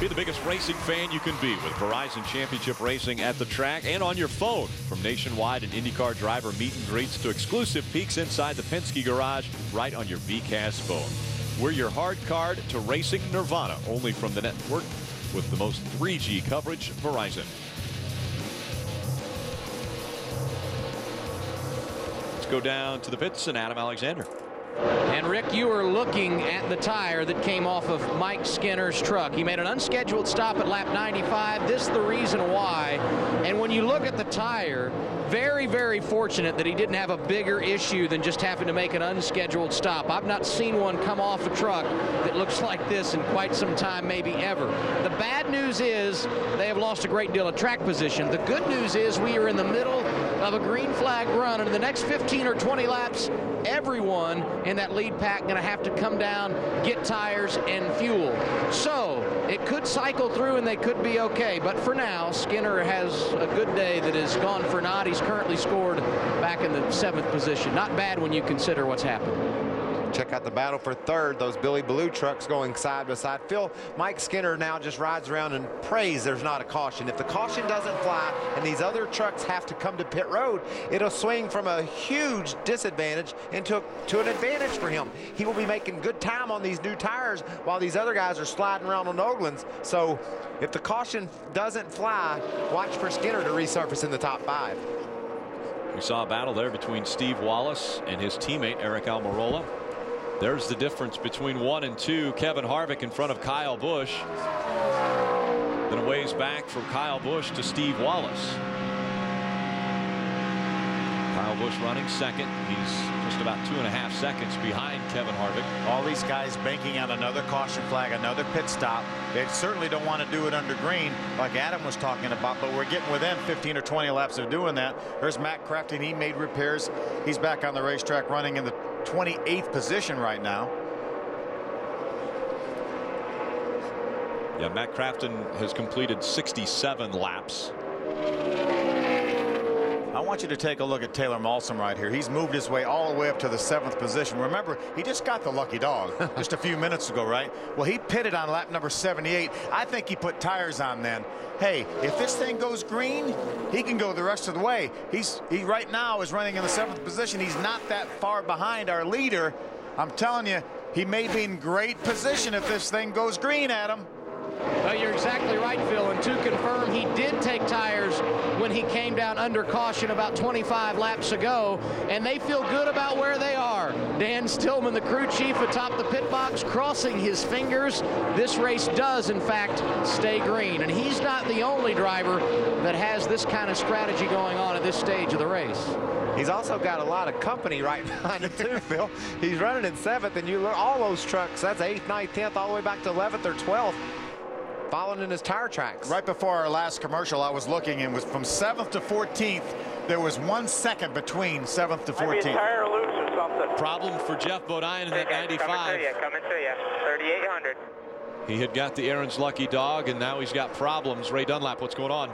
Be the biggest racing fan you can be with Verizon Championship Racing at the track and on your phone. From nationwide and IndyCar driver meet and greets to exclusive peeks inside the Penske garage right on your VCAS phone. We're your hard card to racing nirvana, only from the network with the most 3G coverage, Verizon. Let's go down to the pits and Adam Alexander. And Rick, you were looking at the tire that came off of Mike Skinner's truck. He made an unscheduled stop at lap 95. This is the reason why. And when you look at the tire, very, very fortunate that he didn't have a bigger issue than just having to make an unscheduled stop. I've not seen one come off a truck that looks like this in quite some time, maybe ever. The bad news is they have lost a great deal of track position. The good news is we are in the middle of a green flag run, and in the next 15 or 20 laps, everyone in that lead pack going to have to come down, get tires and fuel. So it could cycle through and they could be okay. But for now, Skinner has a good day that has gone for naught. He's currently scored back in the 7th position. Not bad when you consider what's happened. Check out the battle for third. Those Billy Blue trucks going side by side. Phil, Mike Skinner now just rides around and prays there's not a caution. If the caution doesn't fly and these other trucks have to come to pit road, it'll swing from a huge disadvantage into an advantage for him. He will be making good time on these new tires while these other guys are sliding around on Oglan's. So if the caution doesn't fly, watch for Skinner to resurface in the top 5. We saw a battle there between Steve Wallace and his teammate Eric Almirola. There's the difference between 1 and 2. Kevin Harvick in front of Kyle Busch. Then a ways back from Kyle Busch to Steve Wallace. Kyle Busch running second. He's just about 2.5 seconds behind Kevin Harvick. All these guys banking on another caution flag, another pit stop. They certainly don't want to do it under green like Adam was talking about, but we're getting within 15 or 20 laps of doing that. There's Matt Crafton. He made repairs. He's back on the racetrack running in the 28th position right now. Yeah, Matt Crafton has completed 67 laps. I want you to take a look at Taylor Malsom right here. He's moved his way all the way up to the 7th position. Remember, he just got the lucky dog just a few minutes ago, right? Well, he pitted on lap number 78. I think he put tires on then. Hey, if this thing goes green, he can go the rest of the way. He right now is running in the 7th position. He's not that far behind our leader. I'm telling you, he may be in great position if this thing goes green, Adam. You're exactly right, Phil, and to confirm, he did take tires when he came down under caution about 25 laps ago, and they feel good about where they are. Dan Stillman, the crew chief atop the pit box, crossing his fingers. This race does, in fact, stay green, and he's not the only driver that has this kind of strategy going on at this stage of the race. He's also got a lot of company right behind him too, Phil. He's running in 7th, and you look all those trucks, that's 8th, 9th, 10th, all the way back to 11th or 12th. Following in his tire tracks. Right before our last commercial, I was looking, and was from 7th to 14th. There was 1 second between 7th to 14th. Maybe a tire loose or something. Problem for Jeff Bodine in that 95. Coming to you. 3,800. He had got the Aaron's lucky dog, and now he's got problems. Ray Dunlap, what's going on?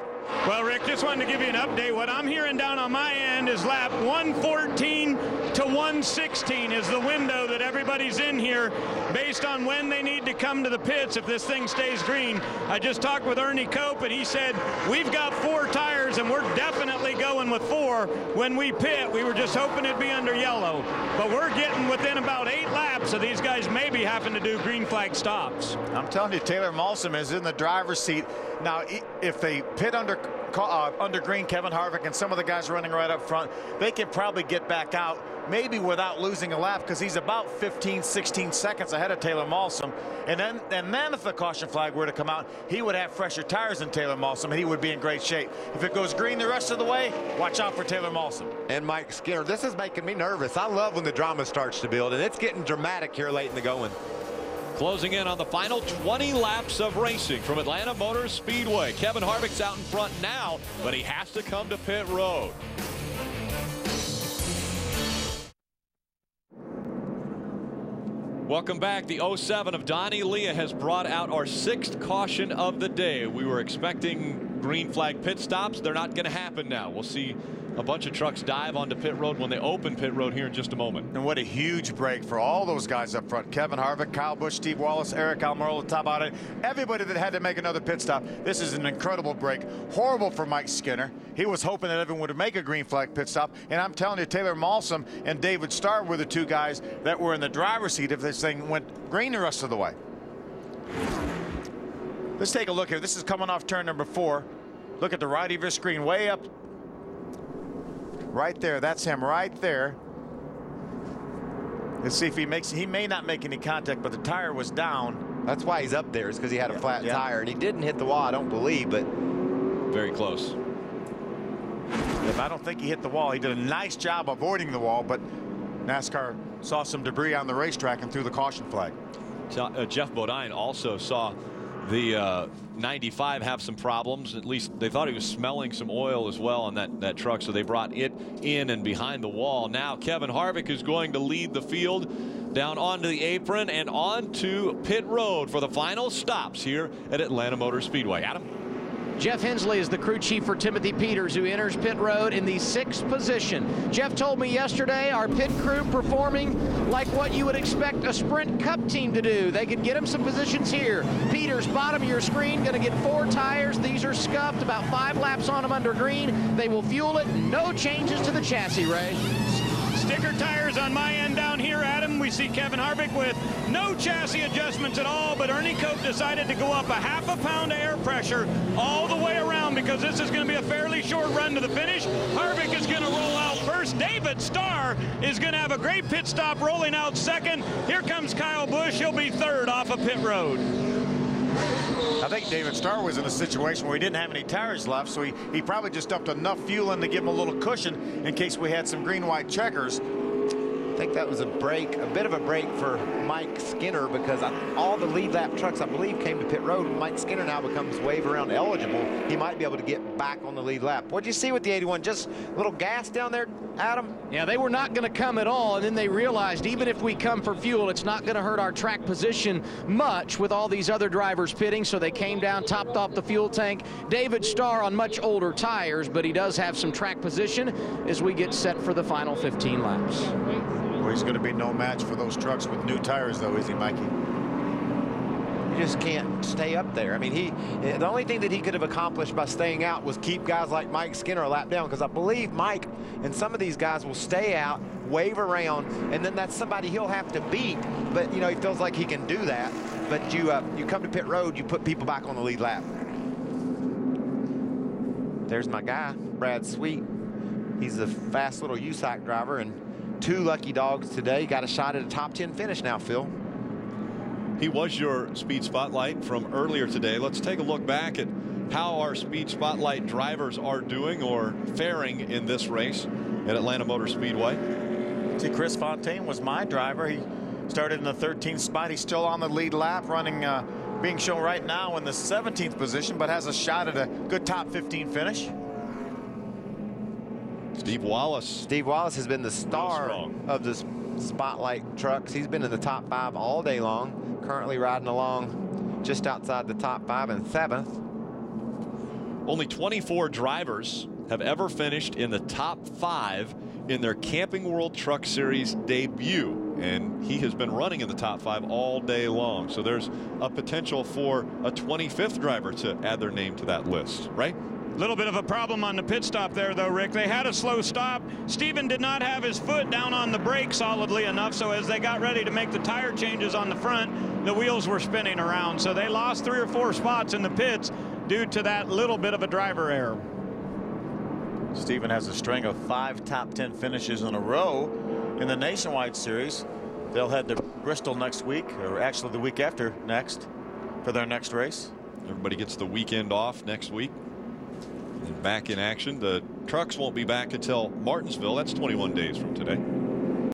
Well, Rick, just wanted to give you an update. What I'm hearing down on my end is lap 114 to 116 is the window that everybody's in here based on when they need to come to the pits if this thing stays green. I just talked with Ernie Cope, and he said, we've got 4 tires, and we're definitely going with 4 when we pit. We were just hoping it'd be under yellow. But we're getting within about 8 laps of these guys maybe having to do green flag stops. I'm telling you, Taylor Malsom is in the driver's seat. Now, if they pit under green, Kevin Harvick and some of the guys running right up front, they can probably get back out, maybe without losing a lap, because he's about 15, 16 seconds ahead of Taylor Malsom. And then if the caution flag were to come out, he would have fresher tires than Taylor Malsom, and he would be in great shape. If it goes green the rest of the way, watch out for Taylor Malsom. And Mike Skinner, this is making me nervous. I love when the drama starts to build, and it's getting dramatic here late in the going. Closing in on the final 20 laps of racing from Atlanta Motor Speedway. Kevin Harvick's out in front now, but he has to come to pit road. Welcome back. The 07 of Donnie Leah has brought out our 6th caution of the day. We were expecting green flag pit stops. They're not going to happen now. We'll see a bunch of trucks dive onto pit road when they open pit road here in just a moment. And what a huge break for all those guys up front. Kevin Harvick, Kyle Busch, Steve Wallace, Eric Almirola, top out it. Everybody that had to make another pit stop. This is an incredible break. Horrible for Mike Skinner. He was hoping that everyone would make a green flag pit stop. And I'm telling you, Taylor Malsom and David Starr were the two guys that were in the driver's seat if this thing went green the rest of the way. Let's take a look here. This is coming off turn number 4. Look at the right of your screen, way up. Right there, that's him right there. Let's see if he makes, he may not make any contact, but the tire was down. That's why he's up there, is because he had a flat tire, and he didn't hit the wall, I don't believe, but very close. If I don't think he hit the wall, he did a nice job avoiding the wall, but NASCAR saw some debris on the racetrack and threw the caution flag. Jeff Bodine also saw the 95 have some problems. At least they thought he was smelling some oil as well on that truck, so they brought it in and behind the wall. Now Kevin Harvick is going to lead the field down onto the apron and onto pit road for the final stops here at Atlanta Motor Speedway. Adam? Jeff Hensley is the crew chief for Timothy Peters, who enters pit road in the 6th position. Jeff told me yesterday our pit crew performing like what you would expect a Sprint Cup team to do. They could get him some positions here. Peters, bottom of your screen, going to get 4 tires. These are scuffed, about 5 laps on them under green. They will fuel it. No changes to the chassis, Ray. Sticker tires on my end down here, Adam. We see Kevin Harvick with no chassis adjustments at all, but Ernie Cope decided to go up a ½ pound of air pressure all the way around because this is going to be a fairly short run to the finish. Harvick is going to roll out first. David Starr is going to have a great pit stop, rolling out second. Here comes Kyle Busch. He'll be third off of pit road. I think David Starr was in a situation where he didn't have any tires left, so he probably just dumped enough fuel in to give him a little cushion in case we had some green-white checkers. I think that was a break, a bit of a break for Mike Skinner, because all the lead lap trucks, I believe, came to pit road. Mike Skinner now becomes wave around eligible. He might be able to get back on the lead lap. What'd you see with the 81? Just a little gas down there, Adam? Yeah, they were not going to come at all, and then they realized even if we come for fuel, it's not going to hurt our track position much with all these other drivers pitting, so they came down, topped off the fuel tank. David Starr on much older tires, but he does have some track position as we get set for the final 15 laps. Well, he's going to be no match for those trucks with new tires, though, is he, Mikey? You just can't stay up there. I mean, the only thing that he could have accomplished by staying out was keep guys like Mike Skinner a lap down, because I believe Mike and some of these guys will stay out, wave around, and then that's somebody he'll have to beat. But, you know, he feels like he can do that. But you come to pit road, you put people back on the lead lap. There's my guy, Brad Sweet. He's a fast little USAC driver, and 2 lucky dogs today. Got a shot at a top 10 finish now, Phil. He was your speed spotlight from earlier today. Let's take a look back at how our speed spotlight drivers are doing or faring in this race at Atlanta Motor Speedway. See, Chris Fontaine was my driver. He started in the 13th spot. He's still on the lead lap, running, being shown right now in the 17th position, but has a shot at a good top 15 finish. Steve Wallace. Steve Wallace has been the star of the spotlight trucks. He's been in the top 5 all day long. Currently riding along just outside the top 5 and 7th. Only 24 drivers have ever finished in the top 5 in their Camping World Truck Series debut, and he has been running in the top 5 all day long. So there's a potential for a 25th driver to add their name to that list, right? Little bit of a problem on the pit stop there, though, Rick. They had a slow stop. Steven did not have his foot down on the brake solidly enough, so as they got ready to make the tire changes on the front, the wheels were spinning around. So they lost 3 or 4 spots in the pits due to that little bit of a driver error. Steven has a string of 5 top 10 finishes in a row in the Nationwide Series. They'll head to Bristol next week, or actually the week after next, for their next race. Everybody gets the weekend off next week. And back in action. The trucks won't be back until Martinsville. That's 21 days from today.